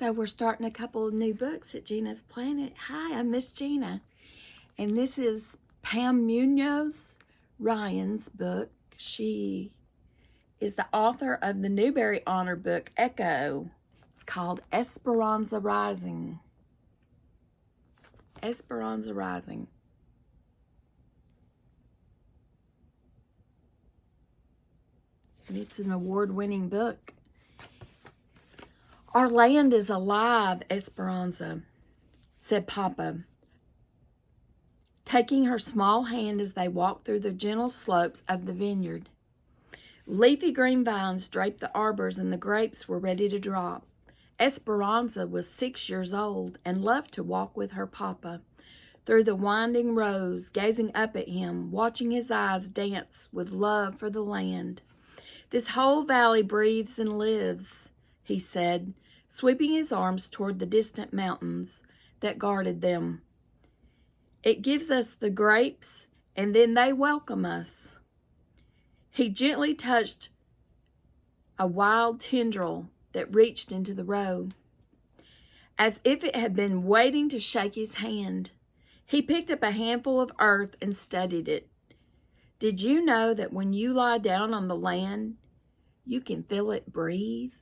So we're starting a couple of new books at Gina's Planet. Hi, I'm Miss Gina. And this is Pam Munoz Ryan's book. She is the author of the Newbery Honor book, Echo. It's called Esperanza Rising. Esperanza Rising. And it's an award-winning book. Our land is alive, Esperanza, said Papa, taking her small hand as they walked through the gentle slopes of the vineyard. Leafy green vines draped the arbors and the grapes were ready to drop. Esperanza was 6 years old and loved to walk with her Papa through the winding rows, gazing up at him, watching his eyes dance with love for the land. This whole valley breathes and lives, he said, sweeping his arms toward the distant mountains that guarded them. It gives us the grapes, and then they welcome us. He gently touched a wild tendril that reached into the road, as if it had been waiting to shake his hand. He picked up a handful of earth and studied it. Did you know that when you lie down on the land, you can feel it breathe?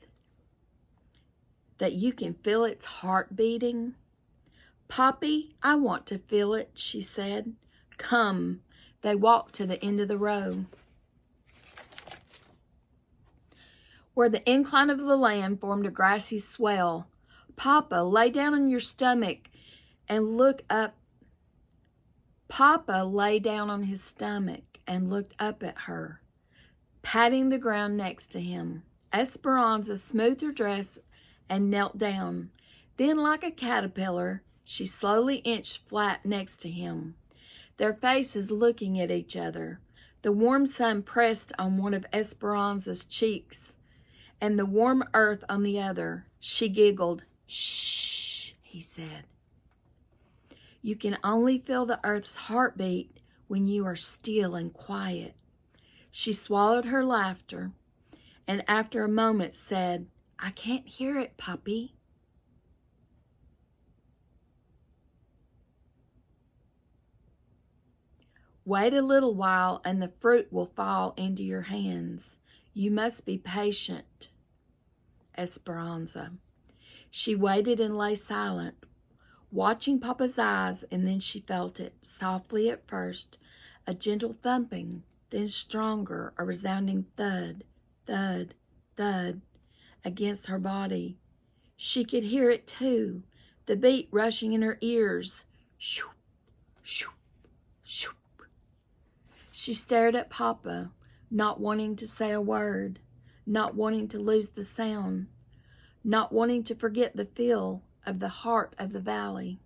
That you can feel its heart beating? Poppy, I want to feel it, she said. Come. They walked to the end of the road, where the incline of the land formed a grassy swell. Papa, lay down on your stomach and look up. Papa lay down on his stomach and looked up at her, patting the ground next to him. Esperanza smoothed her dress and knelt down. Then, like a caterpillar, she slowly inched flat next to him, their faces looking at each other. The warm sun pressed on one of Esperanza's cheeks and the warm earth on the other. She giggled. Shh, he said. You can only feel the earth's heartbeat when you are still and quiet. She swallowed her laughter and after a moment said, I can't hear it, Poppy. Wait a little while and the fruit will fall into your hands. You must be patient, Esperanza. She waited and lay silent, watching Papa's eyes, and then she felt it, softly at first, a gentle thumping, then stronger, a resounding thud, thud, thud against her body. She could hear it too, the beat rushing in her ears. Shoop, shoop, shoop. She stared at Papa, not wanting to say a word, not wanting to lose the sound, not wanting to forget the feel of the heart of the valley.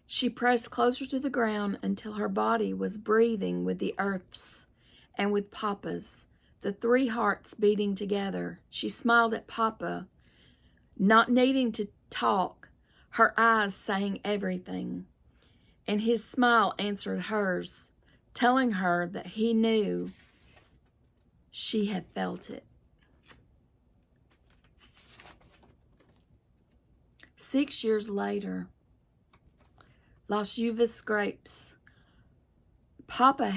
She pressed closer to the ground until her body was breathing with the earth's and with Papa's, the three hearts beating together. She smiled at Papa, not needing to talk, her eyes saying everything. And his smile answered hers, telling her that he knew she had felt it. 6 years later, Las Uvas grapes. Papa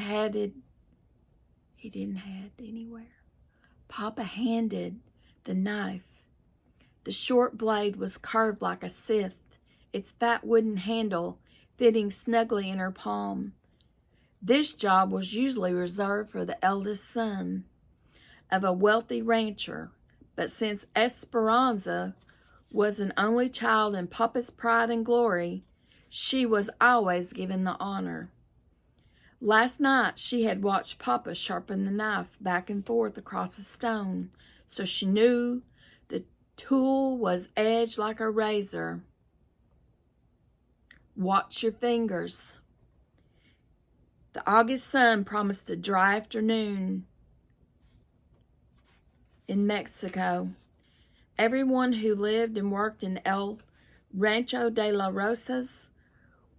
he didn't head anywhere. Papa handed the knife. The short blade was curved like a scythe, its fat wooden handle fitting snugly in her palm. This job was usually reserved for the eldest son of a wealthy rancher, but since Esperanza was an only child and Papa's pride and glory, she was always given the honor. Last night she had watched Papa sharpen the knife back and forth across a stone, so she knew the tool was edged like a razor. Watch your fingers. The August sun promised a dry afternoon in Mexico. Everyone who lived and worked in El Rancho de las Rosas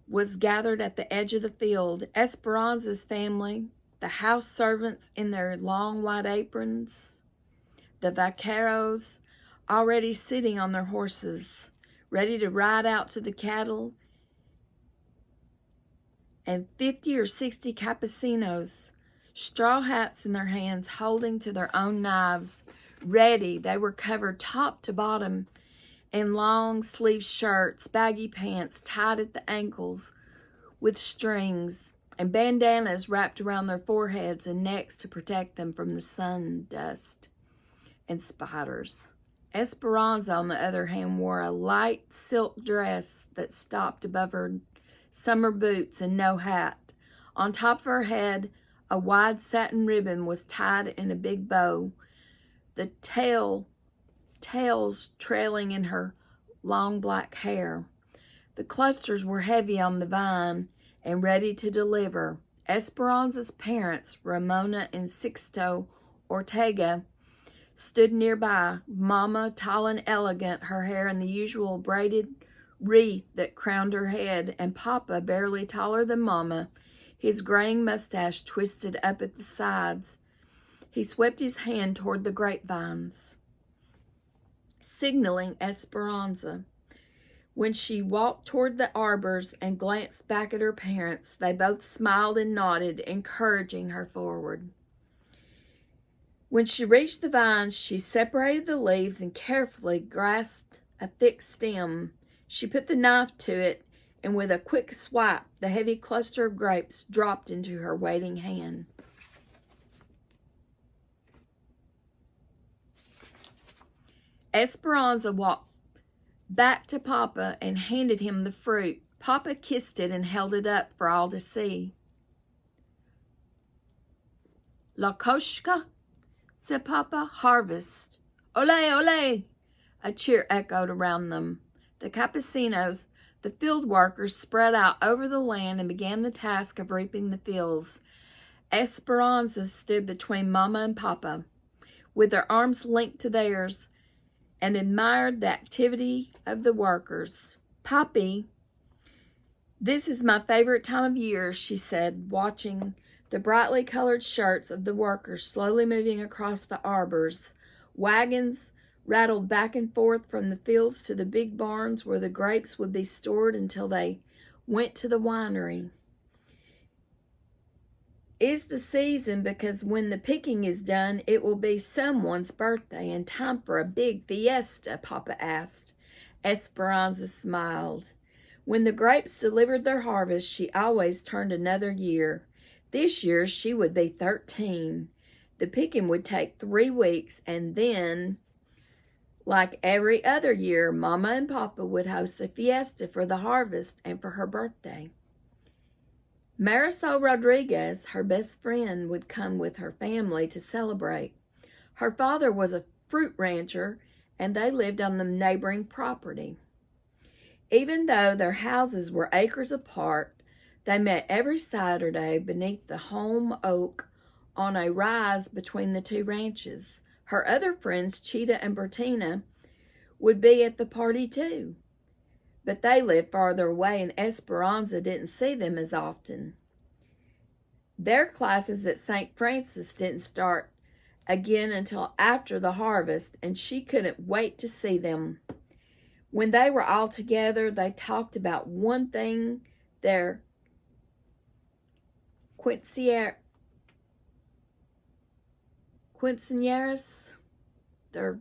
was gathered at the edge of the field. Esperanza's family, the house servants in their long white aprons, the vaqueros already sitting on their horses, ready to ride out to the cattle, and 50 or 60 campesinos, straw hats in their hands, holding to their own knives, ready. They were covered top to bottom in long-sleeved shirts, baggy pants tied at the ankles with strings, and bandanas wrapped around their foreheads and necks to protect them from the sun, dust, and spiders. Esperanza, on the other hand, wore a light silk dress that stopped above her summer boots and no hat. On top of her head, a wide satin ribbon was tied in a big bow, the tails trailing in her long black hair. The clusters were heavy on the vine and ready to deliver. Esperanza's parents, Ramona and Sixto Ortega, stood nearby, Mama tall and elegant, her hair in the usual braided wreath that crowned her head, and Papa, barely taller than Mama, his graying mustache twisted up at the sides. He swept his hand toward the grapevines, signaling Esperanza. When she walked toward the arbors and glanced back at her parents, they both smiled and nodded, encouraging her forward. When she reached the vines, she separated the leaves and carefully grasped a thick stem. She put the knife to it, and with a quick swipe, the heavy cluster of grapes dropped into her waiting hand. Esperanza walked back to Papa and handed him the fruit. Papa kissed it and held it up for all to see. La koshka, said Papa. Harvest. Ole, ole! A cheer echoed around them. The campesinos, the field workers, spread out over the land and began the task of reaping the fields. Esperanza stood between Mama and Papa, with their arms linked to theirs, and admired the activity of the workers. Papi, this is my favorite time of year, she said, watching the brightly colored shirts of the workers slowly moving across the arbors. Wagons rattled back and forth from the fields to the big barns where the grapes would be stored until they went to the winery. It's the season because when the picking is done, it will be someone's birthday and time for a big fiesta, Papa asked. Esperanza smiled. When the grapes delivered their harvest, she always turned another year. This year, she would be 13. The picking would take 3 weeks, and then, like every other year, Mama and Papa would host a fiesta for the harvest and for her birthday. Marisol Rodriguez, her best friend, would come with her family to celebrate. Her father was a fruit rancher, and they lived on the neighboring property. Even though their houses were acres apart, they met every Saturday beneath the home oak on a rise between the two ranches. Her other friends, Cheetah and Bertina, would be at the party too. But they lived farther away, and Esperanza didn't see them as often. Their classes at St. Francis didn't start again until after the harvest, and she couldn't wait to see them. When they were all together, they talked about one thing, their quinceañeras, their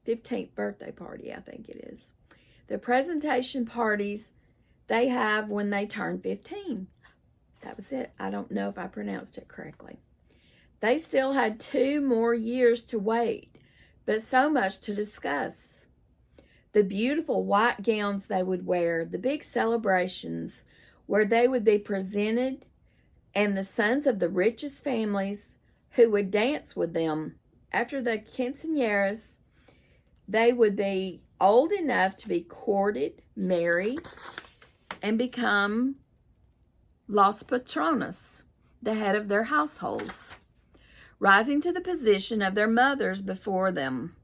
15th birthday party, I think it is. The presentation parties they have when they turn 15. That was it. I don't know if I pronounced it correctly. They still had 2 more years to wait, but so much to discuss. The beautiful white gowns they would wear, the big celebrations where they would be presented, and the sons of the richest families who would dance with them. After the quinceañeras, they would be old enough to be courted, married, and become las patronas, the head of their households, rising to the position of their mothers before them.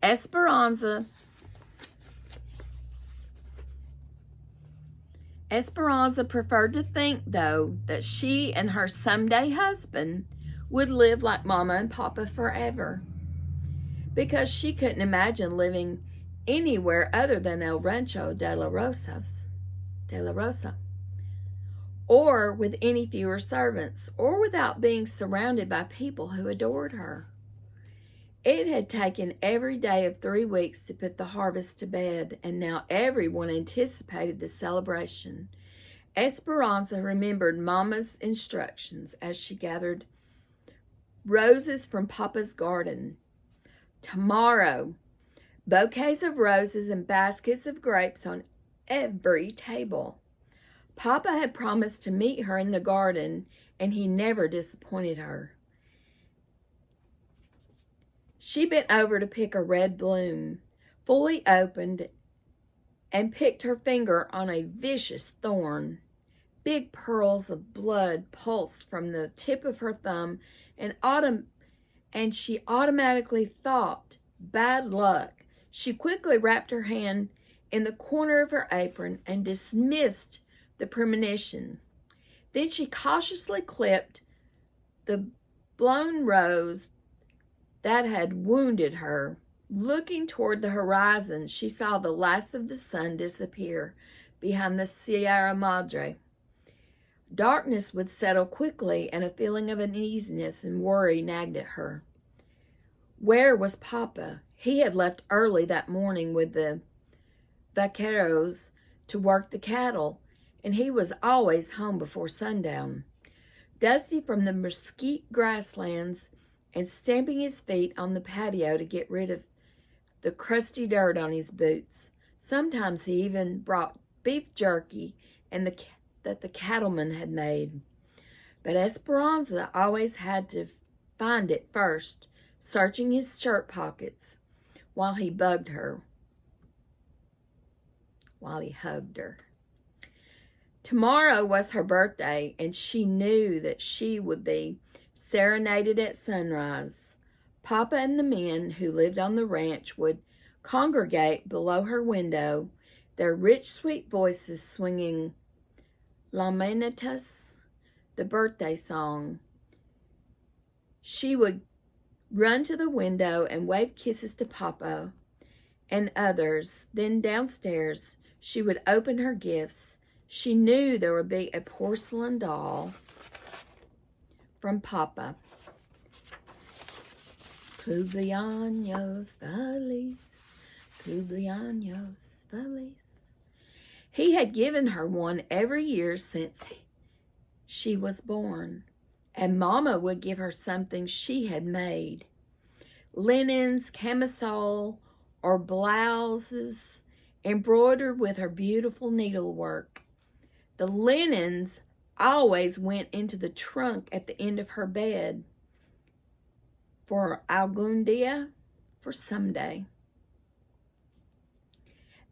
Esperanza preferred to think, though, that she and her someday husband would live like Mama and Papa forever, because she couldn't imagine living anywhere other than El Rancho de la Rosa, or with any fewer servants, or without being surrounded by people who adored her. It had taken every day of 3 weeks to put the harvest to bed, and now everyone anticipated the celebration. Esperanza remembered Mama's instructions as she gathered roses from Papa's garden. Tomorrow, bouquets of roses and baskets of grapes on every table. Papa had promised to meet her in the garden, and he never disappointed her. She bent over to pick a red bloom, fully opened, and picked her finger on a vicious thorn. Big pearls of blood pulsed from the tip of her thumb, and she automatically thought, bad luck. She quickly wrapped her hand in the corner of her apron and dismissed the premonition. Then she cautiously clipped the blown rose that had wounded her. Looking toward the horizon, she saw the last of the sun disappear behind the Sierra Madre. Darkness would settle quickly, and a feeling of uneasiness and worry nagged at her. Where was Papa? He had left early that morning with the vaqueros to work the cattle, and he was always home before sundown. Dusty from the mesquite grasslands and stamping his feet on the patio to get rid of the crusty dirt on his boots. Sometimes he even brought beef jerky that the cattleman had made. But Esperanza always had to find it first, searching his shirt pockets while he hugged her. Tomorrow was her birthday, and she knew that she would be serenaded at sunrise. Papa and the men who lived on the ranch would congregate below her window, their rich, sweet voices swinging La Manitas, the birthday song. She would run to the window and wave kisses to Papa and others. Then downstairs, she would open her gifts. She knew there would be a porcelain doll from Papa. Cumpleaños feliz, cumpleaños feliz. He had given her one every year since she was born, and Mama would give her something she had made. Linens, camisole, or blouses embroidered with her beautiful needlework. The linens always went into the trunk at the end of her bed for algún día, for someday.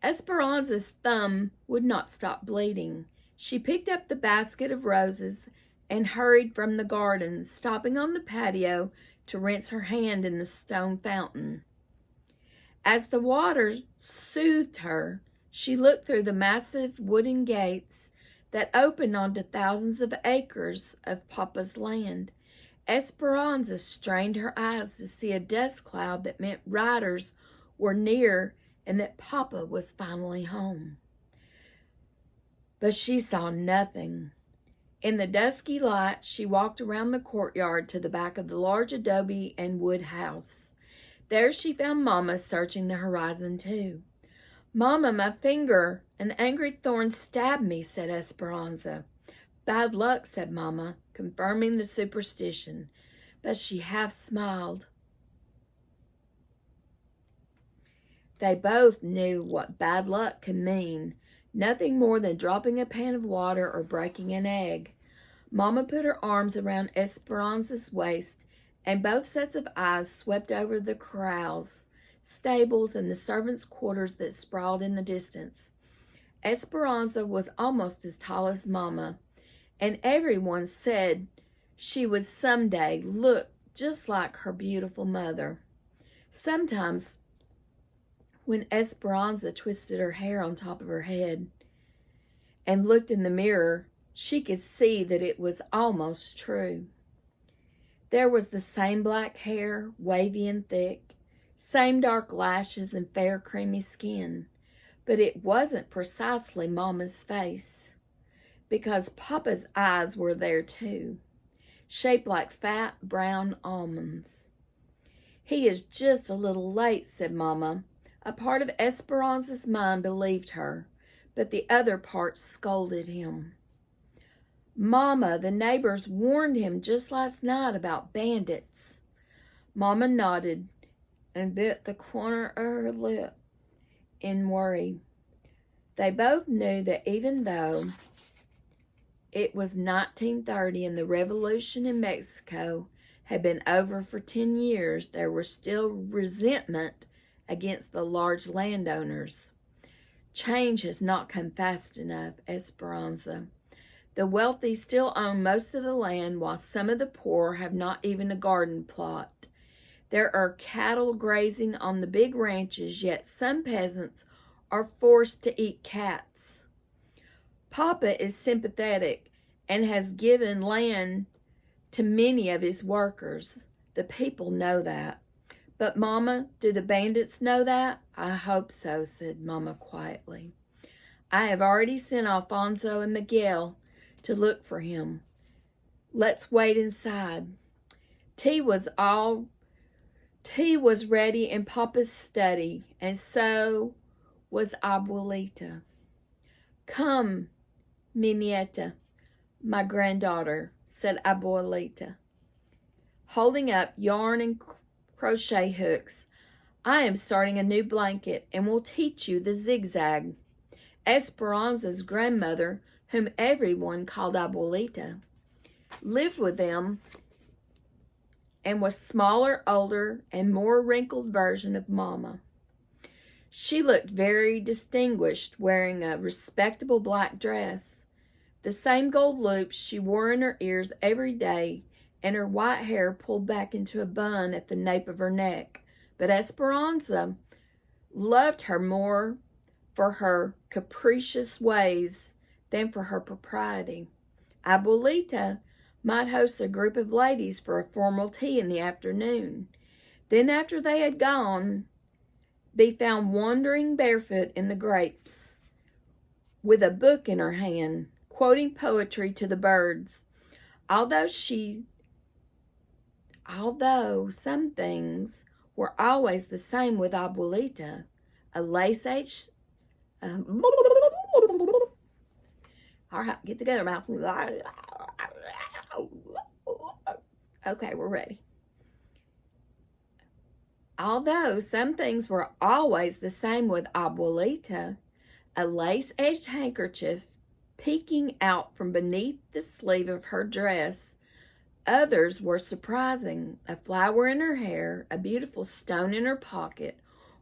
Esperanza's thumb would not stop bleeding. She picked up the basket of roses and hurried from the garden, stopping on the patio to rinse her hand in the stone fountain. As the water soothed her, she looked through the massive wooden gates that opened onto thousands of acres of Papa's land. Esperanza strained her eyes to see a dust cloud that meant riders were near and that Papa was finally home. But she saw nothing. In the dusky light, she walked around the courtyard to the back of the large adobe and wood house. There she found Mama searching the horizon too. "Mama, my finger, an angry thorn stabbed me," said Esperanza. "Bad luck," said Mama, confirming the superstition, but she half smiled. They both knew what bad luck could mean. Nothing more than dropping a pan of water or breaking an egg. Mama put her arms around Esperanza's waist, and both sets of eyes swept over the corrals, stables, and the servants' quarters that sprawled in the distance. Esperanza was almost as tall as Mama, and everyone said she would someday look just like her beautiful mother. Sometimes, when Esperanza twisted her hair on top of her head and looked in the mirror, she could see that it was almost true. There was the same black hair, wavy and thick, Same dark lashes and fair creamy skin. But it wasn't precisely Mama's face, because Papa's eyes were there too, shaped like fat brown almonds. "He is just a little late," said Mama. A part of Esperanza's mind believed her, but the other part scolded him. "Mama, the neighbors warned him just last night about bandits." Mama nodded and bit the corner of her lip in worry. They both knew that even though it was 1930 and the revolution in Mexico had been over for 10 years, there was still resentment against the large landowners. "Change has not come fast enough, Esperanza. The wealthy still own most of the land, while some of the poor have not even a garden plot. There are cattle grazing on the big ranches, yet some peasants are forced to eat cats. Papa is sympathetic and has given land to many of his workers. The people know that. But, Mama, do the bandits know that?" "I hope so," said Mama quietly. "I have already sent Alfonso and Miguel to look for him. Let's wait inside." Tea was ready in Papa's study, and so was Abuelita. "Come, mi nieta, my granddaughter," said Abuelita, holding up yarn and crochet hooks. "I am starting a new blanket and will teach you the zigzag." Esperanza's grandmother, whom everyone called Abuelita, lived with them and was smaller, older, and more wrinkled version of Mama. She looked very distinguished, wearing a respectable black dress, the same gold loops she wore in her ears every day, and her white hair pulled back into a bun at the nape of her neck. But Esperanza loved her more for her capricious ways than for her propriety. Abuelita might host a group of ladies for a formal tea in the afternoon. Then, after they had gone, be found wandering barefoot in the grapes, with a book in her hand, quoting poetry to the birds. Although some things were always the same with Abuelita, a lace-edged all right, get together, mouth. Okay, we're ready. Although some things were always the same with Abuelita, a lace-edged handkerchief peeking out from beneath the sleeve of her dress, others were surprising. A flower in her hair, a beautiful stone in her pocket,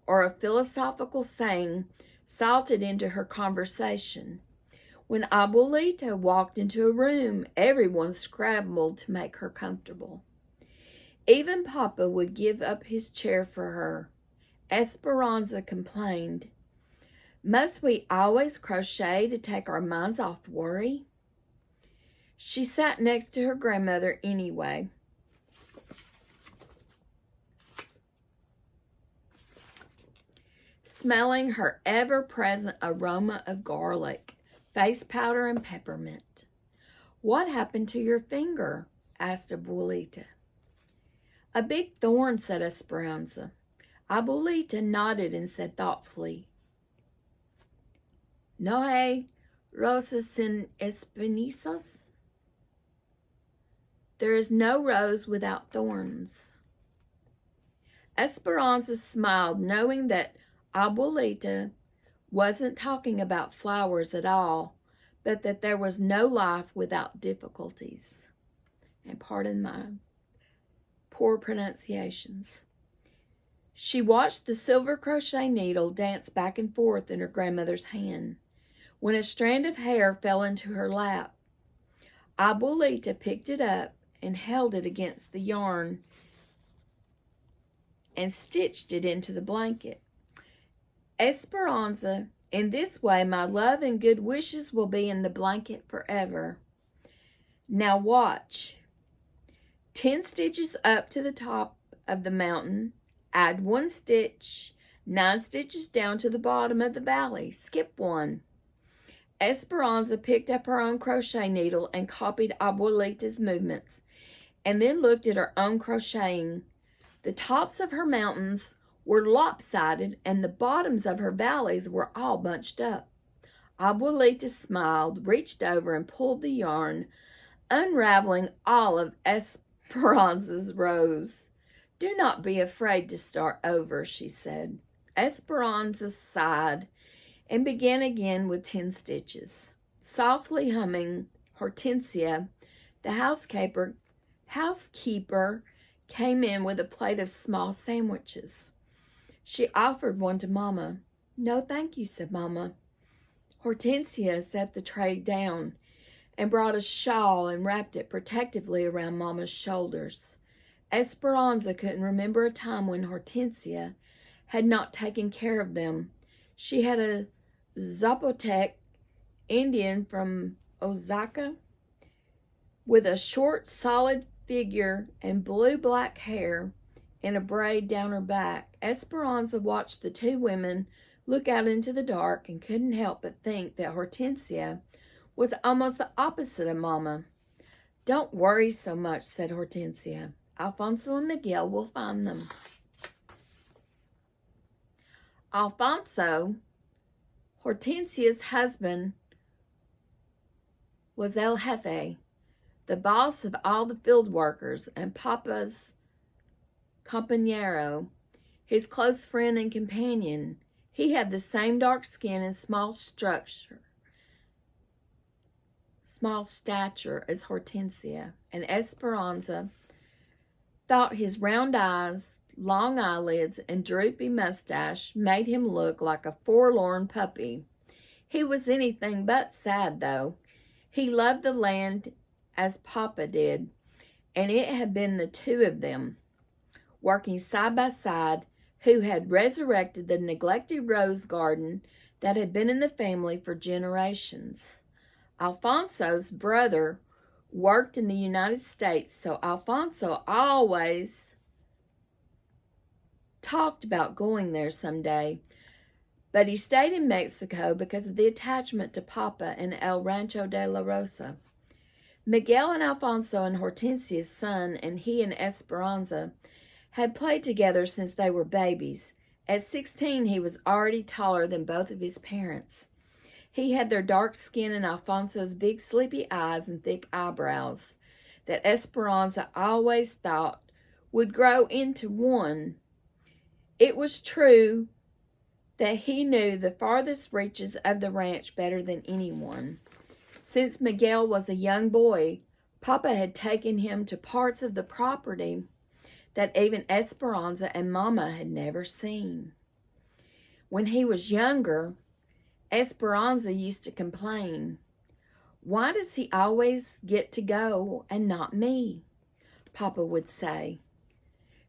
or a philosophical saying salted into her conversation. When Abuelita walked into a room, everyone scrambled to make her comfortable. Even Papa would give up his chair for her. Esperanza complained, "Must we always crochet to take our minds off worry?" She sat next to her grandmother anyway. Smelling her ever-present aroma of garlic, face powder, and peppermint. "What happened to your finger?" asked Abuelita. "A big thorn," said Esperanza. Abuelita nodded and said thoughtfully, "No hay rosas sin espinisas?" There is no rose without thorns. Esperanza smiled, knowing that Abuelita wasn't talking about flowers at all, but that there was no life without difficulties. And pardon my poor pronunciations. She watched the silver crochet needle dance back and forth in her grandmother's hand. When a strand of hair fell into her lap, Abuelita picked it up and held it against the yarn and stitched it into the blanket. "Esperanza, in this way my love and good wishes will be in the blanket forever. Now watch. 10 stitches up to the top of the mountain, Add 1 stitch, 9 stitches down to the bottom of the valley. Skip 1. Esperanza picked up her own crochet needle and copied Abuelita's movements, and then looked at her own crocheting. The tops of her mountains were lopsided, and the bottoms of her valleys were all bunched up. Abuelita smiled, reached over, and pulled the yarn, unraveling all of Esperanza's rows. "Do not be afraid to start over," she said. Esperanza sighed and began again with 10 stitches. Softly humming, Hortensia, the housekeeper, came in with a plate of small sandwiches. She offered one to Mama. "No, thank you," said Mama. Hortensia set the tray down and brought a shawl and wrapped it protectively around Mama's shoulders. Esperanza couldn't remember a time when Hortensia had not taken care of them. She had a Zapotec Indian from Oaxaca with a short, solid figure and blue-black hair in a braid down her back. Esperanza watched the 2 women look out into the dark and couldn't help but think that Hortensia was almost the opposite of Mama. "Don't worry so much," said Hortensia. "Alfonso and Miguel will find them." Alfonso, Hortensia's husband, was El Jefe, the boss of all the field workers, and Papa's compañero, his close friend and companion. He had the same dark skin and small stature as Hortensia, and Esperanza thought his round eyes, long eyelids, and droopy mustache made him look like a forlorn puppy. He was anything but sad, though. He loved the land as Papa did, and it had been the 2 of them, working side by side, who had resurrected the neglected rose garden that had been in the family for generations. Alfonso's brother worked in the United States, so Alfonso always talked about going there someday, but he stayed in Mexico because of the attachment to Papa and El Rancho de la Rosa. Miguel and Alfonso and Hortensia's son, and he and Esperanza had played together since they were babies. At 16, he was already taller than both of his parents. He had their dark skin and Alfonso's big sleepy eyes and thick eyebrows that Esperanza always thought would grow into one. It was true that he knew the farthest reaches of the ranch better than anyone. Since Miguel was a young boy, Papa had taken him to parts of the property that even Esperanza and Mama had never seen. When he was younger, Esperanza used to complain, "Why does he always get to go and not me?" Papa would say.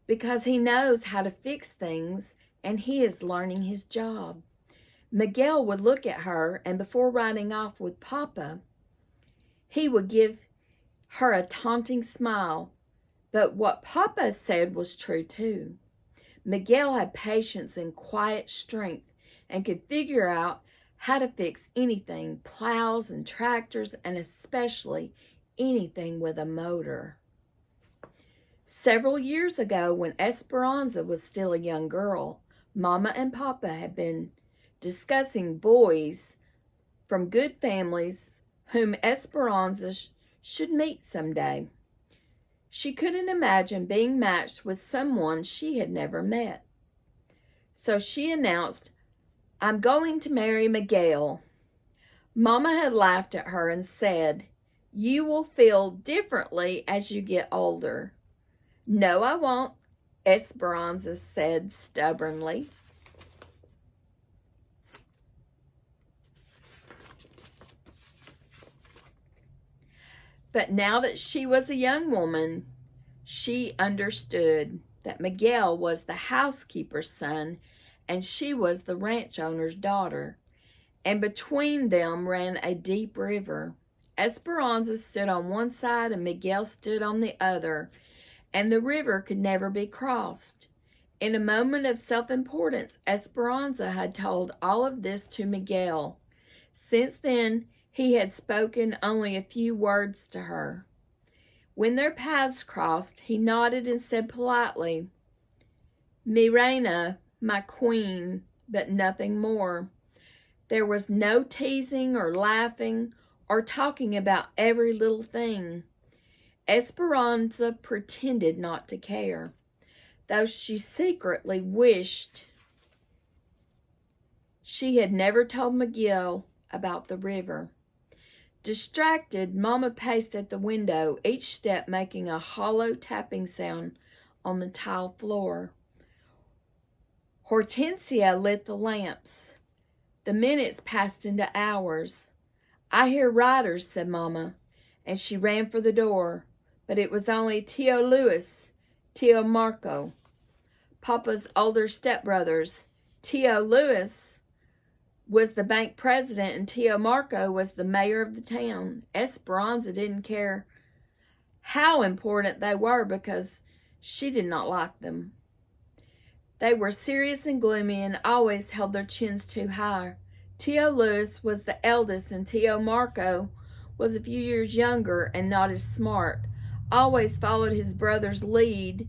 "Because he knows how to fix things and he is learning his job." Miguel would look at her, and before riding off with Papa, he would give her a taunting smile. But what Papa said was true too. Miguel had patience and quiet strength and could figure out how to fix anything, plows and tractors, and especially anything with a motor. Several years ago, when Esperanza was still a young girl, Mama and Papa had been discussing boys from good families whom Esperanza should meet someday. She couldn't imagine being matched with someone she had never met. So she announced, "I'm going to marry Miguel." Mama had laughed at her and said, "You will feel differently as you get older." "No, I won't," Esperanza said stubbornly. But now that she was a young woman, she understood that Miguel was the housekeeper's son and she was the ranch owner's daughter, and between them ran a deep river. Esperanza stood on one side and Miguel stood on the other, and the river could never be crossed. In a moment of self-importance, Esperanza had told all of this to Miguel. Since then, he had spoken only a few words to her. When their paths crossed, he nodded and said politely, "Mi reina, my queen," but nothing more. There was no teasing or laughing or talking about every little thing. Esperanza pretended not to care, though she secretly wished she had never told Miguel about the river. Distracted, Mama paced at the window, each step making a hollow tapping sound on the tile floor. Hortensia lit the lamps. The minutes passed into hours. "I hear riders," said Mama, and she ran for the door. But it was only Tio Luis, Tio Marco, Papa's older stepbrothers. Tio Luis was the bank president and Tio Marco was the mayor of the town. Esperanza didn't care how important they were because she did not like them. They were serious and gloomy and always held their chins too high. Tio Luis was the eldest and Tio Marco was a few years younger and not as smart. Always followed his brother's lead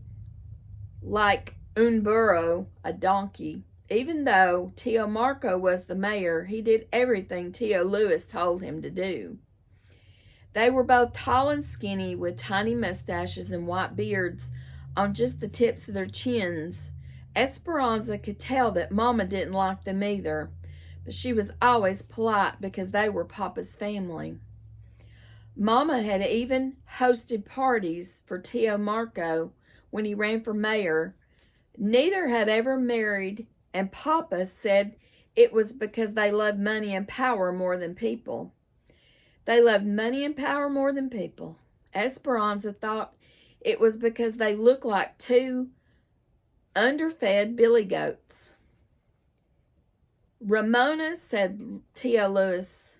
like un burro, a donkey. Even though Tio Marco was the mayor, he did everything Tio Luis told him to do. They were both tall and skinny with tiny mustaches and white beards on just the tips of their chins. Esperanza could tell that Mama didn't like them either, but she was always polite because they were Papa's family. Mama had even hosted parties for Tio Marco when he ran for mayor. Neither had ever married, and Papa said it was because they loved money and power more than people. They loved money and power more than people. Esperanza thought it was because they looked like two underfed billy goats. "Ramona," said Tio Luis,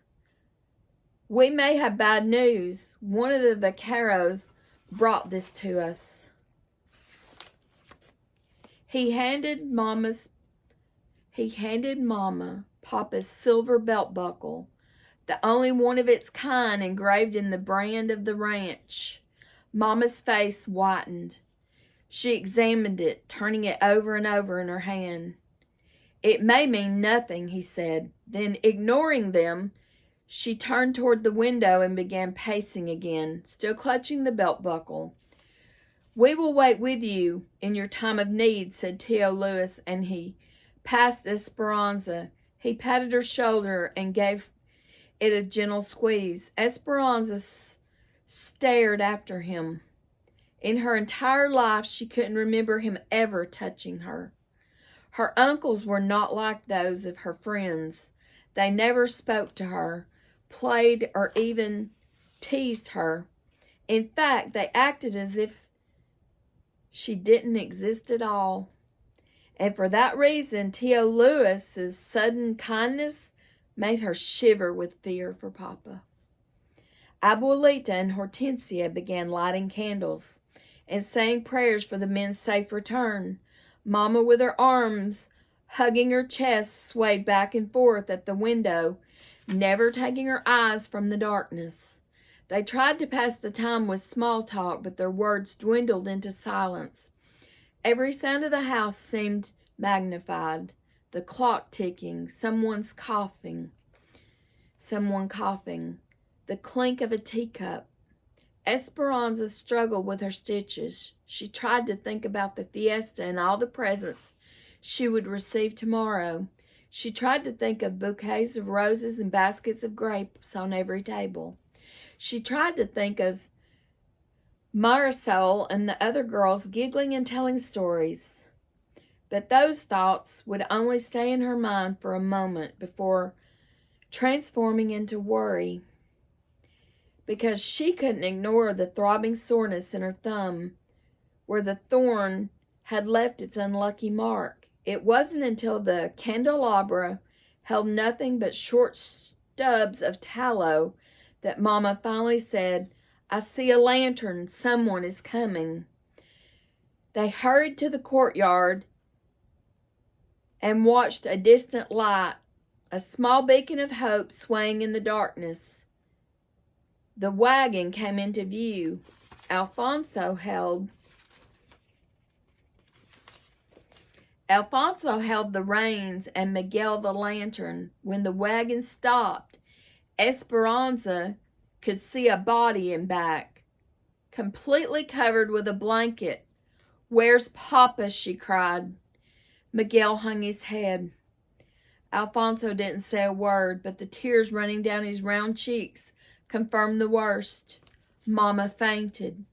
"we may have bad news. One of the vaqueros brought this to us." He handed Mama Papa's silver belt buckle, the only one of its kind engraved in the brand of the ranch. Mama's face whitened. She examined it, turning it over and over in her hand. "It may mean nothing," he said. Then, ignoring them, she turned toward the window and began pacing again, still clutching the belt buckle. "We will wait with you in your time of need," said Tio Luis, and he passed Esperanza. He patted her shoulder and gave it a gentle squeeze. Esperanza stared after him. In her entire life, she couldn't remember him ever touching her. Her uncles were not like those of her friends. They never spoke to her, played, or even teased her. In fact, they acted as if she didn't exist at all. And for that reason, Tio Luis's sudden kindness made her shiver with fear for Papa. Abuelita and Hortensia began lighting candles and saying prayers for the men's safe return. Mama, with her arms hugging her chest, swayed back and forth at the window, never taking her eyes from the darkness. They tried to pass the time with small talk, but their words dwindled into silence. Every sound of the house seemed magnified. The clock ticking, someone coughing, the clink of a teacup. Esperanza struggled with her stitches. She tried to think about the fiesta and all the presents she would receive tomorrow. She tried to think of bouquets of roses and baskets of grapes on every table. She tried to think of Marisol and the other girls giggling and telling stories. But those thoughts would only stay in her mind for a moment before transforming into worry, because she couldn't ignore the throbbing soreness in her thumb where the thorn had left its unlucky mark. It wasn't until the candelabra held nothing but short stubs of tallow that Mama finally said, "I see a lantern. Someone is coming." They hurried to the courtyard and watched a distant light, a small beacon of hope swaying in the darkness. The wagon came into view. Alfonso held the reins and Miguel the lantern. When the wagon stopped, Esperanza could see a body in back, completely covered with a blanket. "Where's Papa?" she cried. Miguel hung his head. Alfonso didn't say a word, but the tears running down his round cheeks confirmed the worst. Mama fainted.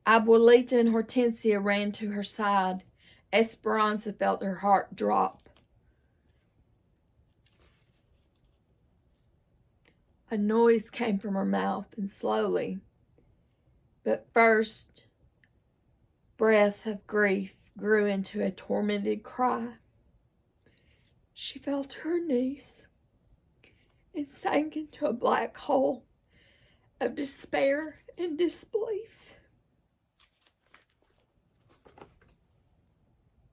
Abuelita and Hortensia ran to her side. Esperanza felt her heart drop. A noise came from her mouth, and slowly, but first breath of grief grew into a tormented cry. She fell to her knees and sank into a black hole of despair and disbelief.